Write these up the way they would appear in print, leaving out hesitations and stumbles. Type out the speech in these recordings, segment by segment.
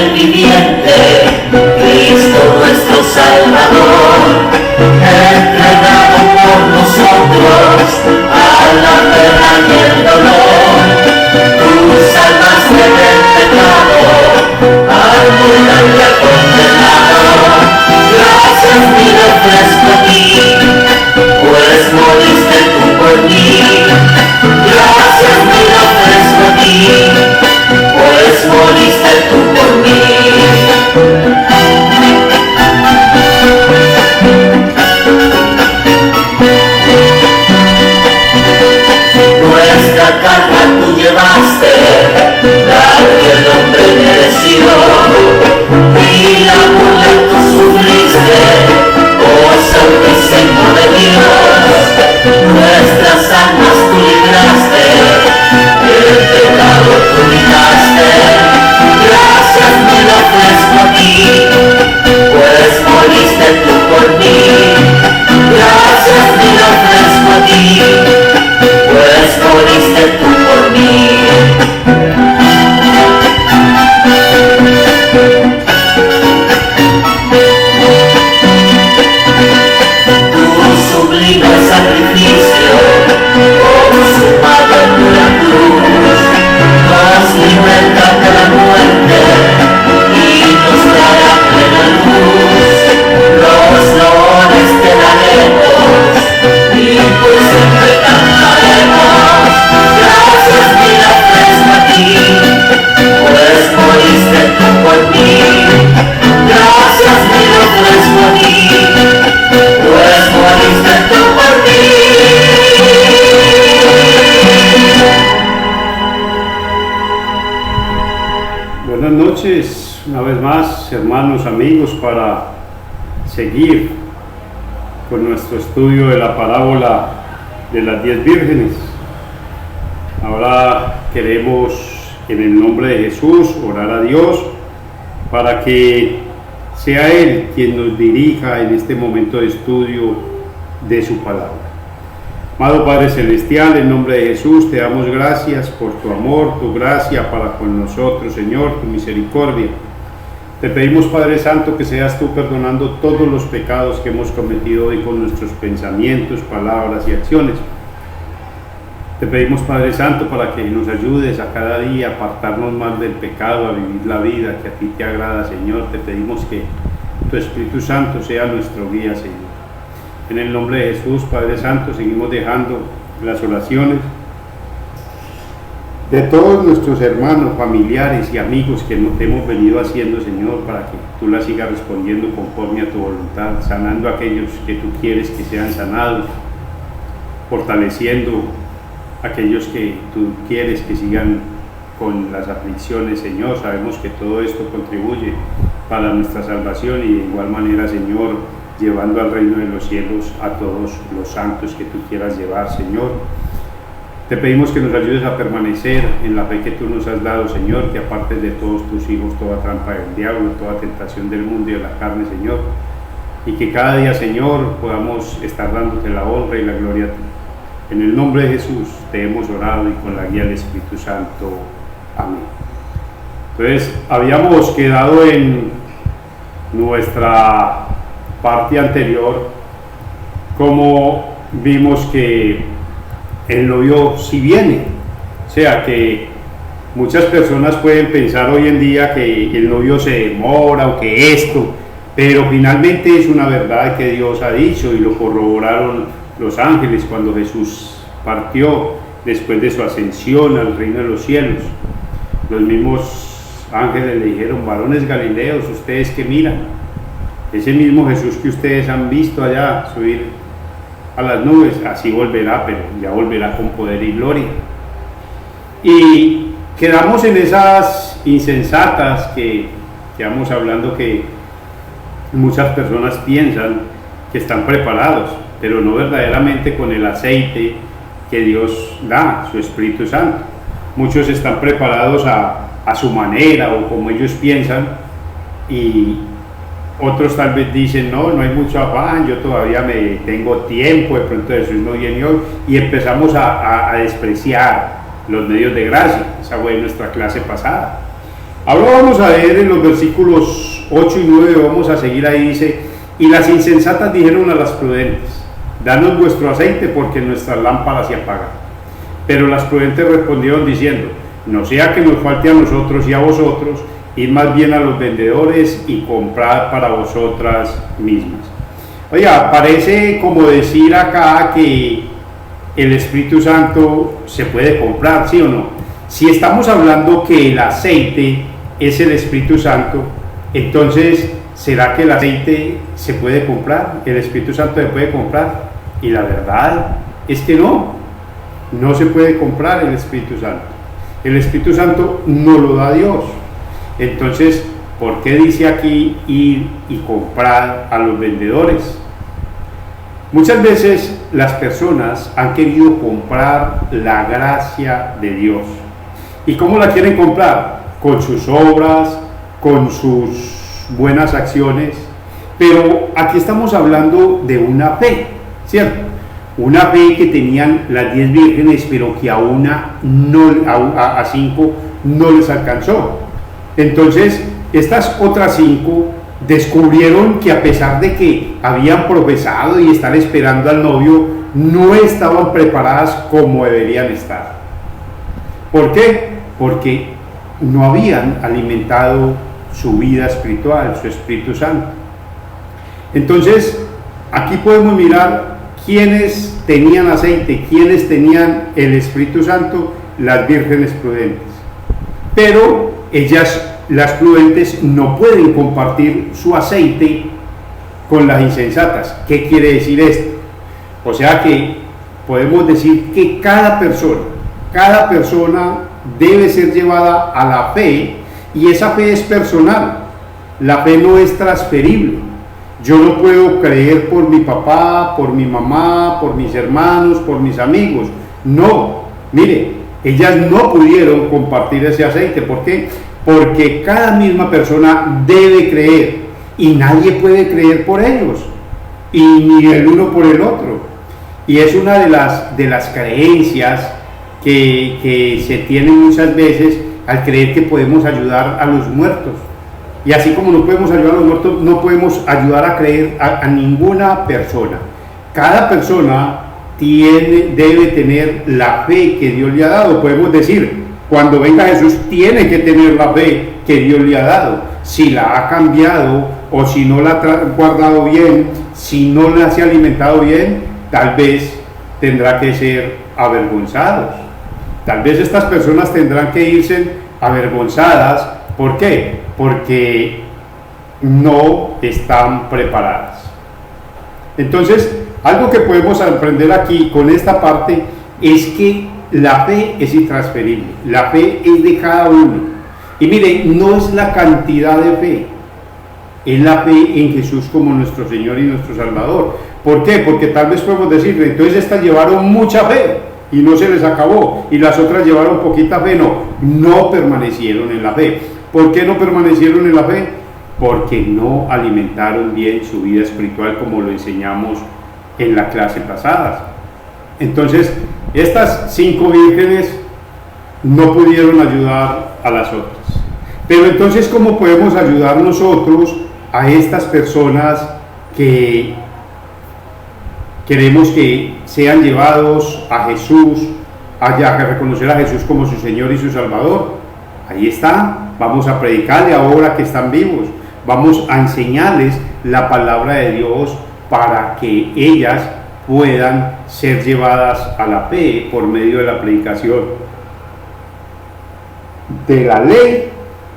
del viviente, Cristo nuestro Salvador, entregado por nosotros a la pena y el dolor. Tú salvaste del pecado al mundo y al condenado. Gracias mil ofrezco a ti, pues moriste tú por mí. Gracias mil ofrezco a ti, pues moriste tú por mí. Nuestra carga tú llevaste, la que el hombre mereció, y la burla tú sufriste, oh Santísimo de Dios. Nuestras almas tú libraste, el pecado tú libraste. Gracias me lo ofrezco a ti, pues moriste tú por mí. Gracias me lo ofrezco a ti, pues moriste tú por mí. Tu sublime sacrificio, consumado en la cruz, nos liberta de la muerte y nos dará plena luz. Los loores te daremos y por siempre cantaremos. Gracias mil ofrezco a ti, pues moriste tú por mí. Gracias mil ofrezco a ti, pues moriste tú por mí. Buenas noches, una vez más, hermanos, amigos, para seguir con nuestro estudio de la parábola de las 10 vírgenes. Ahora queremos, en el nombre de Jesús, orar a Dios para que sea Él quien nos dirija en este momento de estudio de su palabra. Amado Padre Celestial, en nombre de Jesús te damos gracias por tu amor, tu gracia para con nosotros, Señor, tu misericordia. Te pedimos, Padre Santo, que seas tú perdonando todos los pecados que hemos cometido hoy con nuestros pensamientos, palabras y acciones. Te pedimos, Padre Santo, para que nos ayudes a cada día a apartarnos más del pecado, a vivir la vida que a ti te agrada, Señor. Te pedimos que tu Espíritu Santo sea nuestro guía, Señor. En el nombre de Jesús, Padre Santo, seguimos dejando las oraciones de todos nuestros hermanos, familiares y amigos que nos hemos venido haciendo, Señor, para que tú las sigas respondiendo conforme a tu voluntad, sanando a aquellos que tú quieres que sean sanados, fortaleciendo a aquellos que tú quieres que sigan con las aflicciones, Señor. Sabemos que todo esto contribuye para nuestra salvación y de igual manera, Señor, llevando al reino de los cielos a todos los santos que tú quieras llevar, Señor. Te pedimos que nos ayudes a permanecer en la fe que tú nos has dado, Señor, que apartes de todos tus hijos toda trampa del diablo, toda tentación del mundo y de la carne, Señor, y que cada día, Señor, podamos estar dándote la honra y la gloria a ti. En el nombre de Jesús te hemos orado y con la guía del Espíritu Santo. Amén. Entonces, habíamos quedado en nuestra parte anterior, como vimos que el novio sí viene, o sea que muchas personas pueden pensar hoy en día que el novio se demora o que esto, pero finalmente es una verdad que Dios ha dicho y lo corroboraron los ángeles cuando Jesús partió después de su ascensión al reino de los cielos. Los mismos ángeles le dijeron: varones galileos, ustedes que miran, ese mismo Jesús que ustedes han visto allá subir a las nubes, así volverá, pero ya volverá con poder y gloria. Y quedamos en esas insensatas que vamos hablando, que muchas personas piensan que están preparados, pero no verdaderamente con el aceite que Dios da, su Espíritu Santo. Muchos están preparados a su manera o como ellos piensan, y otros tal vez dicen: no hay mucho afán, yo todavía tengo tiempo, de pronto Jesús no viene hoy, y empezamos a despreciar los medios de gracia. Esa fue nuestra clase pasada. Ahora vamos a leer en los versículos 8 y 9, vamos a seguir ahí, dice: y las insensatas dijeron a las prudentes: danos vuestro aceite, porque nuestras lámparas se apagan. Pero las prudentes respondieron diciendo: no sea que nos falte a nosotros y a vosotros, id más bien a los vendedores y comprad para vosotras mismas. Oiga, parece como decir acá que el Espíritu Santo se puede comprar, ¿sí o no? Si estamos hablando que el aceite es el Espíritu Santo, entonces, ¿será que el aceite se puede comprar? ¿El Espíritu Santo se puede comprar? Y la verdad es que no se puede comprar el Espíritu Santo. El Espíritu Santo no lo da Dios. Entonces, ¿por qué dice aquí ir y comprar a los vendedores? Muchas veces las personas han querido comprar la gracia de Dios. ¿Y cómo la quieren comprar? Con sus obras, con sus buenas acciones. Pero aquí estamos hablando de una fe, ¿cierto? Una fe que tenían las 10 vírgenes, pero que a 5 no les alcanzó. Entonces, estas otras 5 descubrieron que, a pesar de que habían profesado y estar esperando al novio, no estaban preparadas como deberían estar. ¿Por qué? Porque no habían alimentado su vida espiritual, su Espíritu Santo. Entonces, aquí podemos mirar quiénes tenían aceite, quiénes tenían el Espíritu Santo: las vírgenes prudentes. Pero ellas, las prudentes, no pueden compartir su aceite con las insensatas. ¿Qué quiere decir esto? O sea que podemos decir que cada persona debe ser llevada a la fe, y esa fe es personal. La fe no es transferible. Yo no puedo creer por mi papá, por mi mamá, por mis hermanos, por mis amigos. No, mire, ellas no pudieron compartir ese aceite. ¿Por qué? Porque cada misma persona debe creer, y nadie puede creer por ellos, y ni el uno por el otro. Y es una de las creencias que se tienen muchas veces al creer que podemos ayudar a los muertos. Y así como no podemos ayudar a los muertos, no podemos ayudar a creer a ninguna persona. Cada persona debe tener la fe que Dios le ha dado. Podemos decir, cuando venga Jesús, tiene que tener la fe que Dios le ha dado. Si la ha cambiado, o si no la ha guardado bien, si no la se ha alimentado bien, tal vez tendrá que ser avergonzados. Tal vez estas personas tendrán que irse avergonzadas. ¿Por qué? Porque no están preparadas. Entonces, algo que podemos aprender aquí con esta parte es que la fe es intransferible. La fe es de cada uno. Y mire, no es la cantidad de fe, es la fe en Jesús como nuestro Señor y nuestro Salvador. ¿Por qué? Porque tal vez podemos decir, entonces estas llevaron mucha fe y no se les acabó, y las otras llevaron poquita fe. No permanecieron en la fe. ¿Por qué no permanecieron en la fe? Porque no alimentaron bien su vida espiritual, como lo enseñamos en la clase pasada. Entonces, estas 5 vírgenes no pudieron ayudar a las otras. Pero entonces, ¿cómo podemos ayudar nosotros a estas personas que queremos que sean llevados a Jesús, a reconocer a Jesús como su Señor y su Salvador? Ahí está, vamos a predicarle ahora que están vivos, vamos a enseñarles la palabra de Dios para que ellas puedan ser llevadas a la fe por medio de la predicación de la ley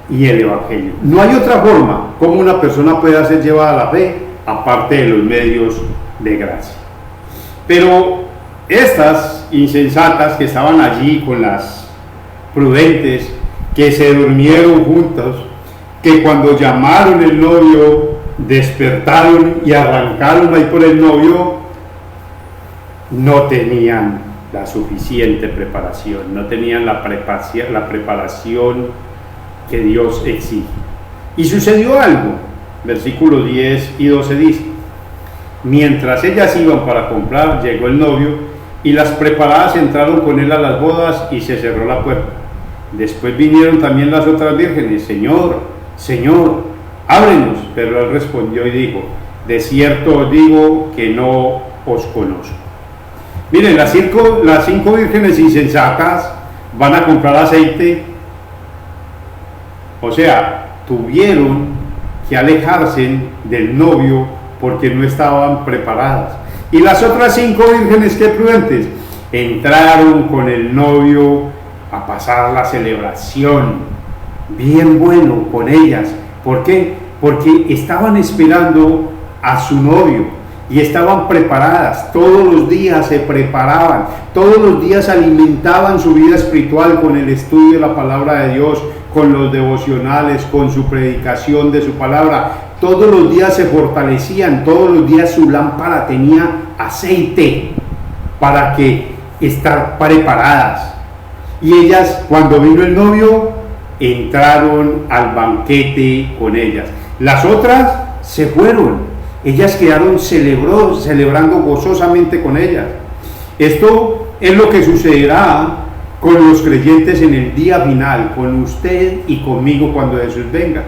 y el Evangelio. No hay otra forma como una persona pueda ser llevada a la fe aparte de los medios de gracia. Pero estas insensatas que estaban allí con las prudentes, que se durmieron juntos, que cuando llamaron el novio despertaron y arrancaron ahí por el novio, no tenían la suficiente preparación, no tenían la preparación que Dios exige. Y sucedió algo. Versículos 10 y 12 dice: mientras ellas iban para comprar, llegó el novio, y las preparadas entraron con él a las bodas, y se cerró la puerta. Después vinieron también las otras vírgenes: Señor, Señor, ábrenos. Pero él respondió y dijo: de cierto os digo que no os conozco. Miren, las cinco vírgenes insensatas van a comprar aceite, o sea, tuvieron que alejarse del novio porque no estaban preparadas. Y las otras 5 vírgenes, qué prudentes, entraron con el novio a pasar la celebración, bien bueno con ellas. ¿Por qué? Porque estaban esperando a su novio y estaban preparadas. Todos los días se preparaban, todos los días alimentaban su vida espiritual con el estudio de la palabra de Dios, con los devocionales, con su predicación de su palabra. Todos los días se fortalecían, todos los días su lámpara tenía aceite para que estar preparadas. Y ellas, cuando vino el novio, entraron al banquete con ellas. Las otras se fueron, ellas quedaron celebrando gozosamente con ellas. Esto es lo que sucederá con los creyentes en el día final, con usted y conmigo cuando Jesús venga.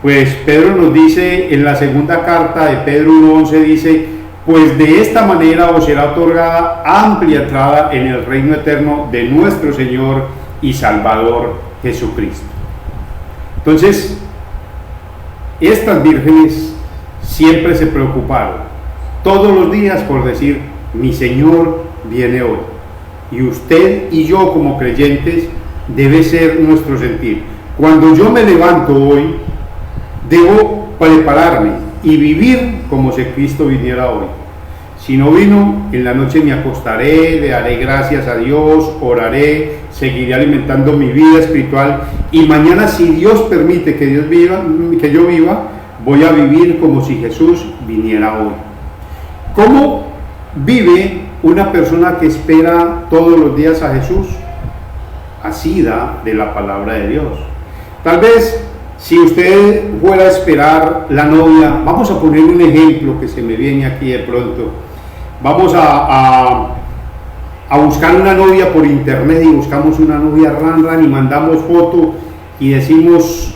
Pues Pedro nos dice en la segunda carta de Pedro 1:11, dice: pues de esta manera os será otorgada amplia entrada en el reino eterno de nuestro Señor y Salvador Jesucristo. Entonces, estas vírgenes siempre se preocuparon, todos los días, por decir: mi Señor viene hoy. Y usted y yo como creyentes debe ser nuestro sentir. Cuando yo me levanto hoy, debo prepararme y vivir como si Cristo viniera hoy. Si no vino, en la noche me acostaré, le daré gracias a Dios, oraré, seguiré alimentando mi vida espiritual, y mañana, si Dios permite que yo viva, voy a vivir como si Jesús viniera hoy. ¿Cómo vive una persona que espera todos los días a Jesús? Asida de la palabra de Dios. Tal vez, si usted fuera a esperar la novia, vamos a poner un ejemplo que se me viene aquí de pronto. Vamos a buscar una novia por internet, y buscamos una novia ran y mandamos foto y decimos: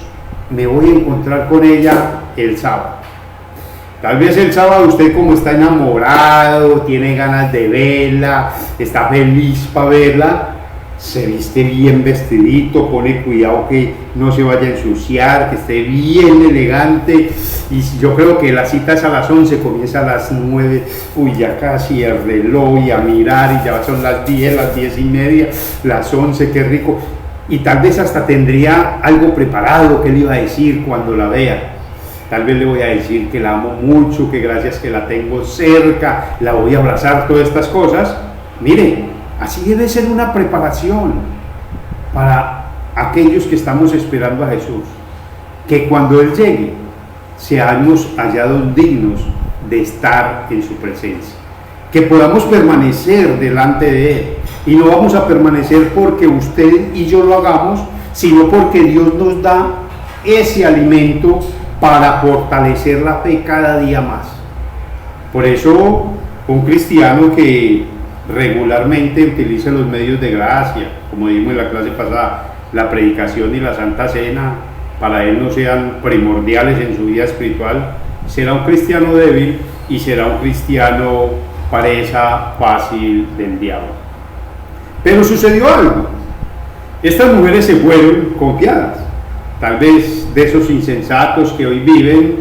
me voy a encontrar con ella el sábado. Tal vez el sábado usted, como está enamorado, tiene ganas de verla, está feliz para verla, se viste bien vestidito, pone cuidado que no se vaya a ensuciar, que esté bien elegante. Y yo creo que la cita es a las 11, comienza a las 9, ya casi el reloj, y a mirar, y ya son las 10, las 10:30, las 11, qué rico. Y tal vez hasta tendría algo preparado que le iba a decir cuando la vea. Tal vez le voy a decir que la amo mucho, que gracias que la tengo cerca, la voy a abrazar, todas estas cosas. Mire, así debe ser una preparación para aquellos que estamos esperando a Jesús, que cuando Él llegue seamos hallados dignos de estar en su presencia, que podamos permanecer delante de Él. Y no vamos a permanecer porque usted y yo lo hagamos, sino porque Dios nos da ese alimento para fortalecer la fe cada día más. Por eso, un cristiano que regularmente utiliza los medios de gracia, como dijimos en la clase pasada, la predicación y la Santa Cena, para él no sean primordiales en su vida espiritual, será un cristiano débil y será un cristiano presa fácil del diablo. Pero sucedió algo. Estas mujeres se fueron confiadas, tal vez de esos insensatos que hoy viven,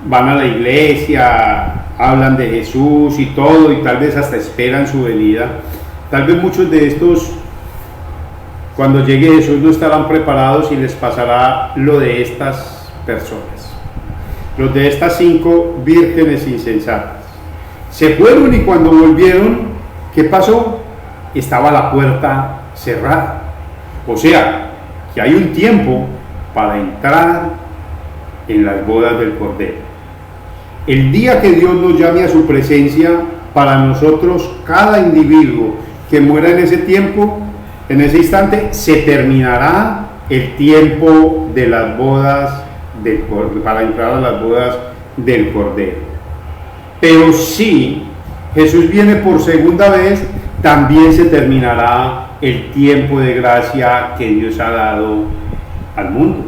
van a la iglesia, hablan de Jesús y todo, y tal vez hasta esperan su venida. Tal vez muchos de estos, cuando llegue Jesús, no estarán preparados y les pasará lo de estas personas, los de estas 5 vírgenes insensatas. Se fueron, y cuando volvieron, ¿qué pasó? Estaba la puerta cerrada. O sea, que hay un tiempo para entrar en las bodas del Cordero. El día que Dios nos llame a su presencia, para nosotros, cada individuo que muera en ese tiempo, en ese instante, se terminará el tiempo de las bodas del Cordero, para entrar a las bodas del Cordero. Pero si Jesús viene por segunda vez, también se terminará el tiempo de gracia que Dios ha dado al mundo.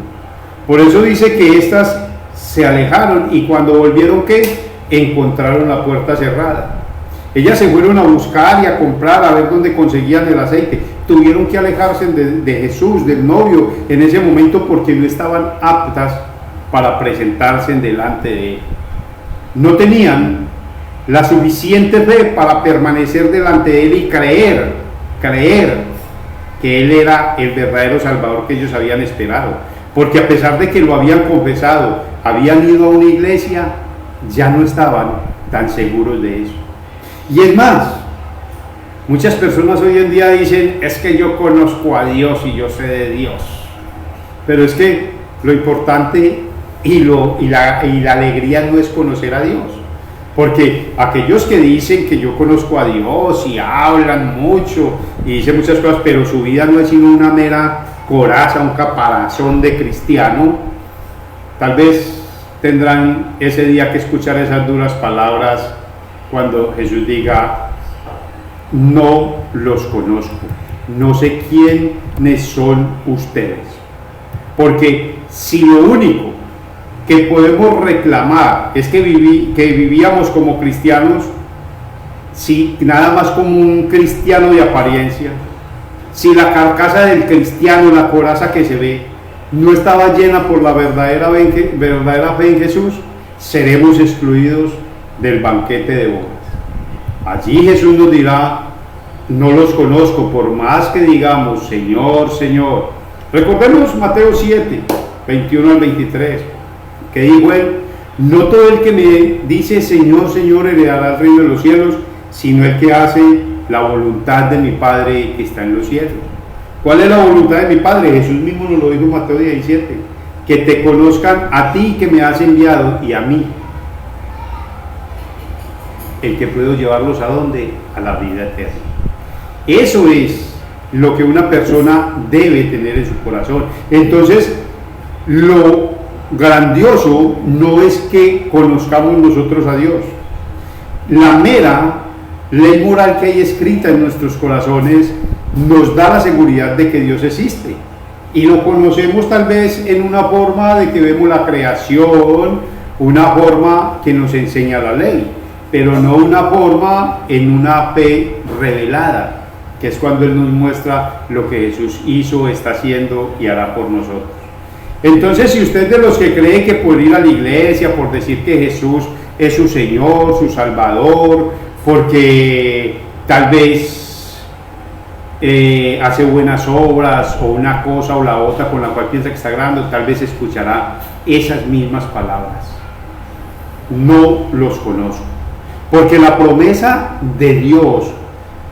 Por eso dice que éstas se alejaron y cuando volvieron, ¿qué? Encontraron la puerta cerrada. Ellas se fueron a buscar y a comprar, a ver dónde conseguían el aceite. Tuvieron que alejarse de Jesús, del novio, en ese momento porque no estaban aptas para presentarse delante de él. No tenían la suficiente fe para permanecer delante de él y creer que él era el verdadero Salvador que ellos habían esperado. Porque a pesar de que lo habían confesado, habían ido a una iglesia, ya no estaban tan seguros de eso. Y es más, muchas personas hoy en día dicen, es que yo conozco a Dios y yo sé de Dios. Pero es que lo importante y la alegría no es conocer a Dios. Porque aquellos que dicen que yo conozco a Dios y hablan mucho y dicen muchas cosas, pero su vida no es sino una mera coraza, un caparazón de cristiano, tal vez tendrán ese día que escuchar esas duras palabras cuando Jesús diga, no los conozco, no sé quiénes son ustedes. Porque si lo único que podemos reclamar es que vivíamos como cristianos, si nada más como un cristiano de apariencia, si la carcasa del cristiano, la coraza que se ve, no estaba llena por la verdadera fe en Jesús, seremos excluidos del banquete de bodas. Allí Jesús nos dirá, no los conozco, por más que digamos, Señor, Señor. Recordemos Mateo 7, 21 al 23, que dijo él, no todo el que me dice Señor, Señor heredará el reino de los cielos, sino el que hace la voluntad de mi Padre que está en los cielos. ¿Cuál es la voluntad de mi Padre? Jesús mismo nos lo dijo en Mateo 17, que te conozcan a ti que me has enviado y a mí, el que puedo llevarlos a dónde, a la vida eterna. Eso es lo que una persona debe tener en su corazón. Entonces, lo grandioso no es que conozcamos nosotros a Dios. La mera ley moral que hay escrita en nuestros corazones nos da la seguridad de que Dios existe. Y lo conocemos tal vez en una forma de que vemos la creación, una forma que nos enseña la ley, pero no una forma en una fe revelada, que es cuando Él nos muestra lo que Jesús hizo, está haciendo y hará por nosotros. Entonces, si usted es de los que cree que por ir a la iglesia, por decir que Jesús es su Señor, su Salvador, porque tal vez hace buenas obras o una cosa o la otra con la cual piensa que está agradando, tal vez escuchará esas mismas palabras. No los conozco. Porque la promesa de Dios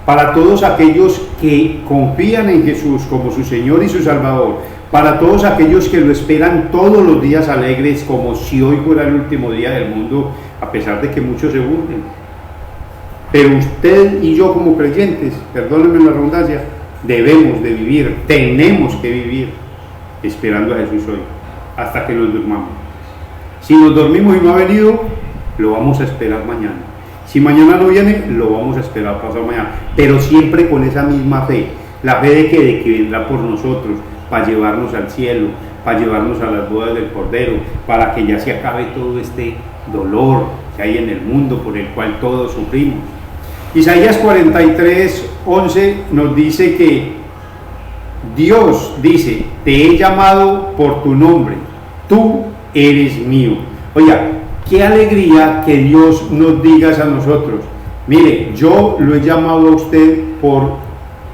para todos aquellos que confían en Jesús como su Señor y su Salvador, para todos aquellos que lo esperan todos los días alegres como si hoy fuera el último día del mundo, a pesar de que muchos se burlen. Pero usted y yo como creyentes, perdónenme la redundancia, debemos de vivir, tenemos que vivir esperando a Jesús hoy, hasta que nos durmamos. Si nos dormimos y no ha venido, lo vamos a esperar mañana. Si mañana no viene, lo vamos a esperar pasado mañana, pero siempre con esa misma fe, la fe de que vendrá por nosotros, para llevarnos al cielo, para llevarnos a las bodas del Cordero, para que ya se acabe todo este dolor que hay en el mundo por el cual todos sufrimos. Isaías 43, 11 nos dice que Dios dice, te he llamado por tu nombre, tú eres mío. Oiga, qué alegría que Dios nos diga a nosotros, mire, yo lo he llamado a usted por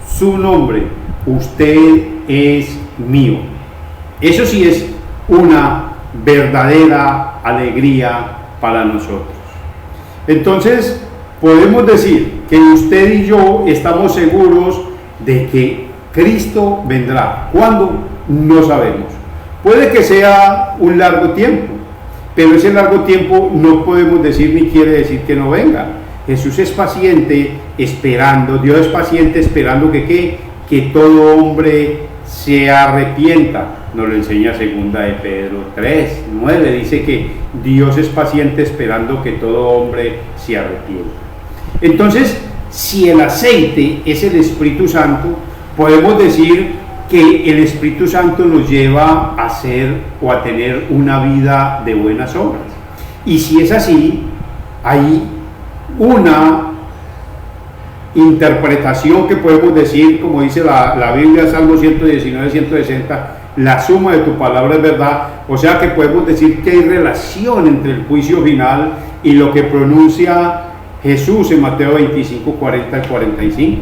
su nombre, usted es mío. Eso sí es una verdadera alegría para nosotros. Entonces, podemos decir que usted y yo estamos seguros de que Cristo vendrá. ¿Cuándo? No sabemos. Puede que sea un largo tiempo, pero ese largo tiempo no podemos decir ni quiere decir que no venga. Jesús es paciente esperando, Dios es paciente esperando que todo hombre se arrepienta. Nos lo enseña segunda de Pedro 3, 9, dice que Dios es paciente esperando que todo hombre se arrepienta. Entonces, si el aceite es el Espíritu Santo, podemos decir que el Espíritu Santo nos lleva a hacer o a tener una vida de buenas obras. Y si es así, hay una interpretación que podemos decir, como dice la Biblia, Salmo 119, 160, la suma de tu palabra es verdad. O sea que podemos decir que hay relación entre el juicio final y lo que pronuncia Jesús en Mateo 25, 40 al 45.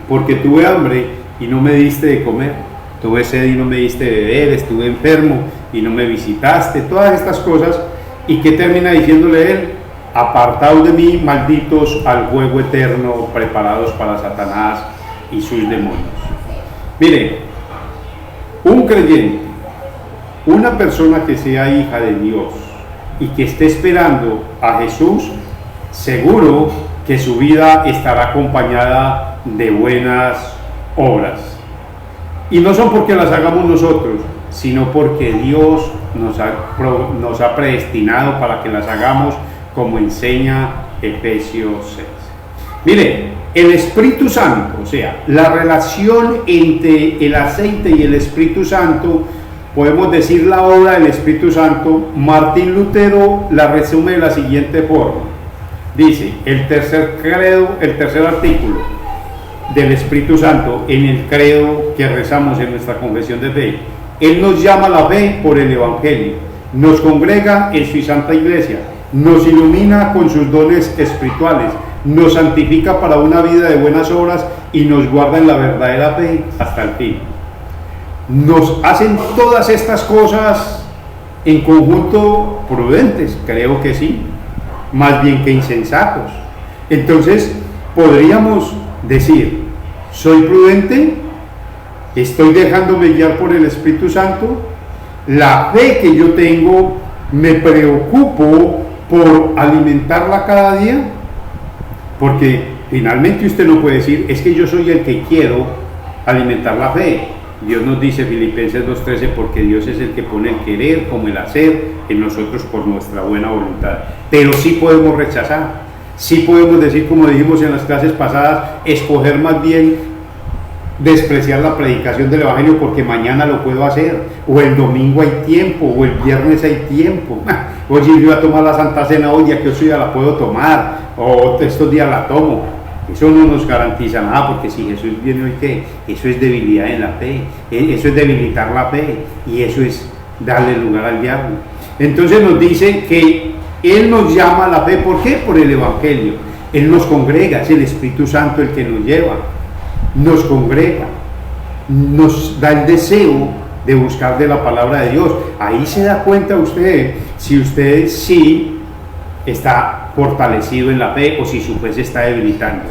Porque tuve hambre y no me diste de comer, tuve sed y no me diste de beber, estuve enfermo y no me visitaste, todas estas cosas. ¿Y qué termina diciéndole él? Apartaos de mí, malditos, al fuego eterno, preparados para Satanás y sus demonios. Miren, un creyente, una persona que sea hija de Dios y que esté esperando a Jesús, seguro que su vida estará acompañada de buenas obras. Y no son porque las hagamos nosotros, sino porque Dios nos ha predestinado para que las hagamos, como enseña Efesios 6. Mire, el Espíritu Santo, o sea, la relación entre el aceite y el Espíritu Santo, podemos decir la obra del Espíritu Santo. Martín Lutero la resume de la siguiente forma. Dice, el tercer artículo del Espíritu Santo en el credo que rezamos en nuestra confesión de fe: Él nos llama a la fe por el Evangelio, nos congrega en su santa iglesia, nos ilumina con sus dones espirituales, nos santifica para una vida de buenas obras y nos guarda en la verdadera fe hasta el fin. Nos hacen todas estas cosas en conjunto prudentes, creo que sí, más bien que insensatos. Entonces podríamos decir, ¿soy prudente? ¿Estoy dejándome guiar por el Espíritu Santo? La fe que yo tengo, ¿me preocupo por alimentarla cada día? Porque finalmente usted no puede decir, es que yo soy el que quiero alimentar la fe. Dios nos dice, Filipenses 2:13, porque Dios es el que pone el querer como el hacer en nosotros por nuestra buena voluntad. Pero sí podemos rechazar, sí podemos decir, como dijimos en las clases pasadas, escoger más bien despreciar la predicación del Evangelio porque mañana lo puedo hacer, o el domingo hay tiempo, o el viernes hay tiempo. Oye, yo voy a tomar la Santa Cena hoy, ya que hoy ya la puedo tomar, o estos días la tomo. Eso no nos garantiza nada, porque si Jesús viene hoy, ¿qué? Eso es debilidad en la fe, eso es debilitar la fe, y eso es darle lugar al diablo. Entonces nos dice que Él nos llama a la fe. ¿Por qué? Por el Evangelio. Él nos congrega, es el Espíritu Santo el que nos lleva, nos congrega, nos da el deseo de buscar de la palabra de Dios. Ahí se da cuenta usted si usted sí está fortalecido en la fe o si su fe se está debilitando.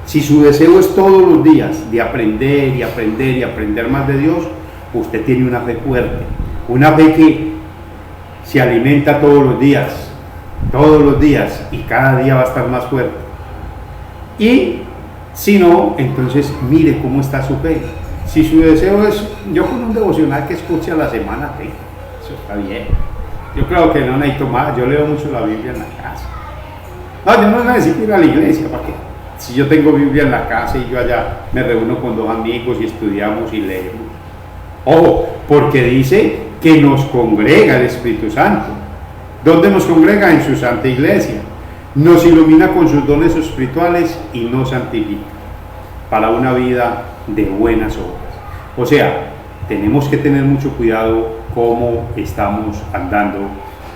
Si su deseo es todos los días de aprender y aprender y aprender más de Dios, usted tiene una fe fuerte, una fe que se alimenta todos los días, y cada día va a estar más fuerte. Y si no, entonces mire cómo está su fe. Si su deseo es, yo con un devocional que escuche a la semana, eso está bien. Yo creo que no necesito más, yo leo mucho la Biblia en la casa. No, yo no necesito ir a la iglesia, ¿para qué? Si yo tengo Biblia en la casa y yo allá me reúno con 2 amigos y estudiamos y leemos. Ojo, porque dice que nos congrega el Espíritu Santo. ¿Dónde nos congrega? En su santa iglesia. Nos ilumina con sus dones espirituales y nos santifica para una vida de buenas obras. O sea, tenemos que tener mucho cuidado cómo estamos andando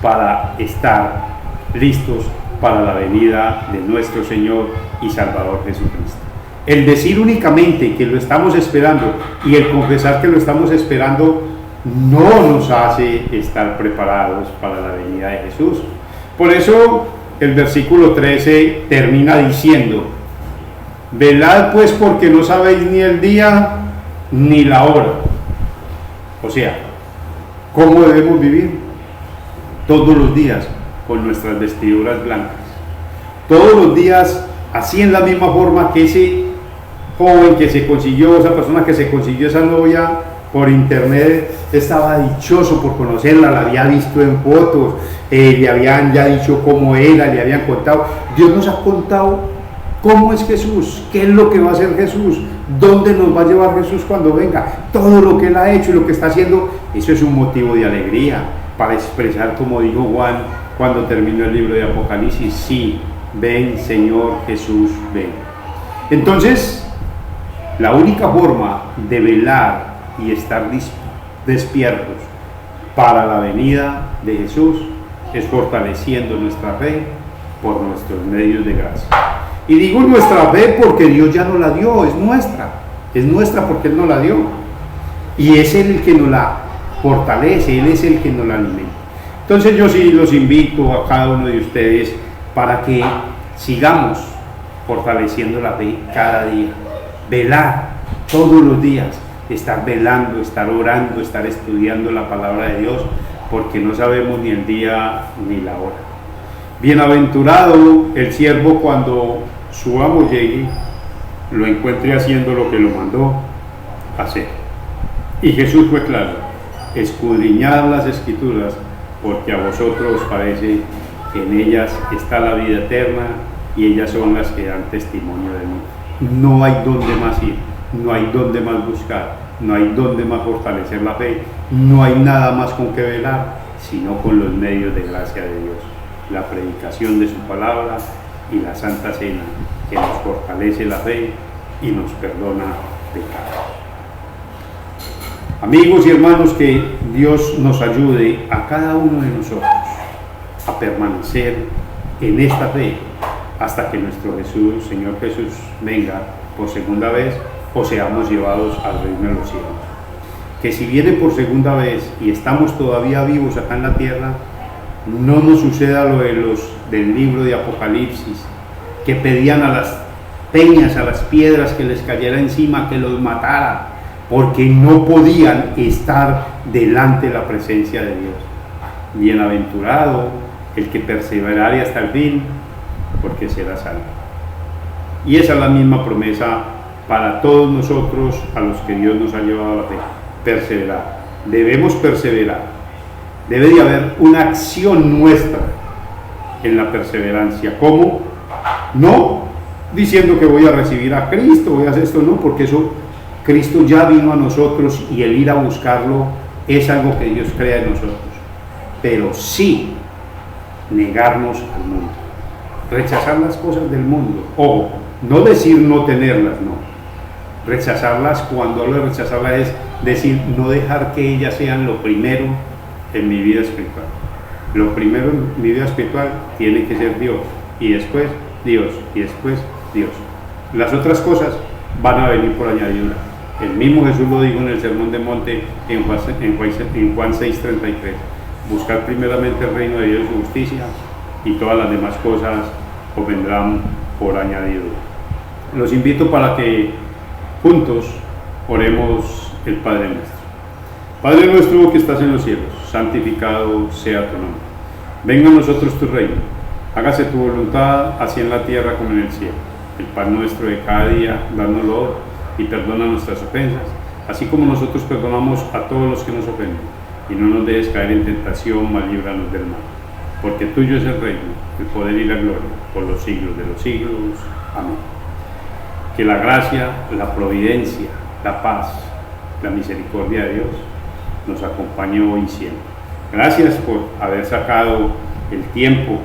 para estar listos para la venida de nuestro Señor y Salvador Jesucristo. El decir únicamente que lo estamos esperando y el confesar que lo estamos esperando no nos hace estar preparados para la venida de Jesús. Por eso el versículo 13 termina diciendo: velad pues, porque no sabéis ni el día ni la hora. O sea, ¿cómo debemos vivir? Todos los días con nuestras vestiduras blancas, todos los días así, en la misma forma que ese joven que se consiguió, esa persona que se consiguió esa novia por internet, estaba dichoso por conocerla, la había visto en fotos, le habían ya dicho cómo era, le habían contado. Dios nos ha contado ¿Cómo es Jesús? ¿Qué es lo que va a hacer Jesús? ¿Dónde nos va a llevar Jesús cuando venga? Todo lo que Él ha hecho y lo que está haciendo, eso es un motivo de alegría para expresar, como dijo Juan cuando terminó el libro de Apocalipsis: sí, ven Señor Jesús, ven. Entonces, la única forma de velar y estar despiertos para la venida de Jesús es fortaleciendo nuestra fe por nuestros medios de gracia. Y digo nuestra fe porque Dios ya nos la dio, es nuestra porque Él nos la dio. Y es Él el que nos la fortalece, Él es el que nos la alimenta. Entonces yo sí los invito a cada uno de ustedes para que sigamos fortaleciendo la fe cada día, velar todos los días, estar velando, estar orando, estar estudiando la palabra de Dios, porque no sabemos ni el día ni la hora. Bienaventurado el siervo cuando su amo llegue, lo encuentre haciendo lo que lo mandó hacer. Y Jesús fue claro: escudriñad las Escrituras, porque a vosotros os parece que en ellas está la vida eterna, y ellas son las que dan testimonio de mí. No hay donde más ir, no hay donde más buscar, no hay donde más fortalecer la fe, no hay nada más con que velar, sino con los medios de gracia de Dios: la predicación de su palabra y la Santa Cena, que nos fortalece la fe y nos perdona pecados. Amigos y hermanos, que Dios nos ayude a cada uno de nosotros a permanecer en esta fe hasta que nuestro Jesús, Señor Jesús, venga por segunda vez o seamos llevados al reino de los cielos. Que si viene por segunda vez y estamos todavía vivos acá en la tierra, no nos suceda lo de los del libro de Apocalipsis, que pedían a las peñas, a las piedras que les cayera encima, que los matara, porque no podían estar delante de la presencia de Dios. Bienaventurado el que perseverare hasta el fin, porque será salvo. Y esa es la misma promesa para todos nosotros, a los que Dios nos ha llevado a la fe: perseverar. Debemos perseverar. Debe de haber una acción nuestra en la perseverancia. ¿Cómo? No diciendo que voy a recibir a Cristo, voy a hacer esto, no, porque eso, Cristo ya vino a nosotros y el ir a buscarlo es algo que Dios crea en nosotros. Pero sí negarnos al mundo, rechazar las cosas del mundo. Ojo, no decir no tenerlas, no. Rechazarlas, cuando hablo de rechazarlas, es decir, no dejar que ellas sean lo primero en mi vida espiritual. Lo primero en mi vida espiritual tiene que ser Dios, y después Dios, y después Dios. Las otras cosas van a venir por añadidura. El mismo Jesús lo dijo en el Sermón del Monte en Juan 6:33: buscar primeramente el reino de Dios y su justicia, y todas las demás cosas os vendrán por añadidura. Los invito para que juntos oremos el Padre Nuestro. Padre nuestro que estás en los cielos, santificado sea tu nombre. Venga a nosotros tu reino, hágase tu voluntad, así en la tierra como en el cielo. El pan nuestro de cada día, dánoslo hoy, y perdona nuestras ofensas, así como nosotros perdonamos a todos los que nos ofenden. Y no nos dejes caer en tentación, mas líbranos del mal. Porque tuyo es el reino, el poder y la gloria, por los siglos de los siglos. Amén. Que la gracia, la providencia, la paz, la misericordia de Dios nos acompañe hoy y siempre. Gracias por haber sacado el tiempo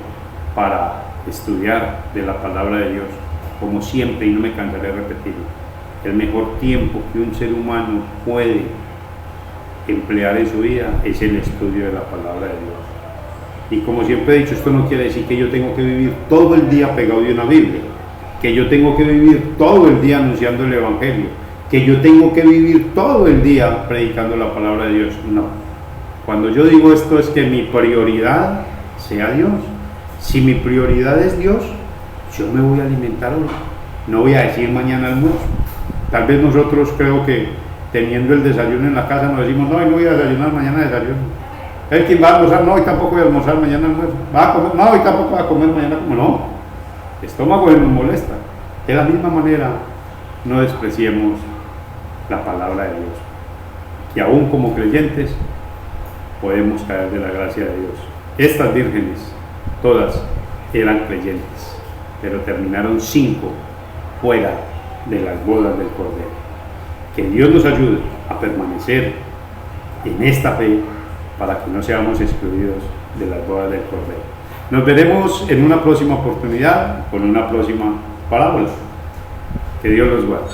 para estudiar de la palabra de Dios, como siempre, y no me cansaré de repetirlo. El mejor tiempo que un ser humano puede emplear en su vida es el estudio de la palabra de Dios. Y como siempre he dicho, esto no quiere decir que yo tengo que vivir todo el día pegado de una Biblia, que yo tengo que vivir todo el día anunciando el Evangelio, que yo tengo que vivir todo el día predicando la palabra de Dios. No. Cuando yo digo esto es que mi prioridad sea Dios. Si mi prioridad es Dios, yo me voy a alimentar hoy. No voy a decir mañana almuerzo. Tal vez nosotros, creo que teniendo el desayuno en la casa, nos decimos: no, hoy no voy a desayunar, mañana desayuno. ¿El quien va a almorzar? No, hoy tampoco voy a almorzar, mañana almuerzo. ¿Va a comer? No, hoy tampoco va a comer, mañana como no. El estómago nos molesta. De la misma manera, no despreciemos la palabra de Dios, que aún como creyentes podemos caer de la gracia de Dios. Estas vírgenes, todas eran creyentes, pero terminaron 5 fuera de las bodas del Cordero. Que Dios nos ayude a permanecer en esta fe para que no seamos excluidos de las bodas del Cordero. Nos veremos en una próxima oportunidad con una próxima parábola. Que Dios los guarde.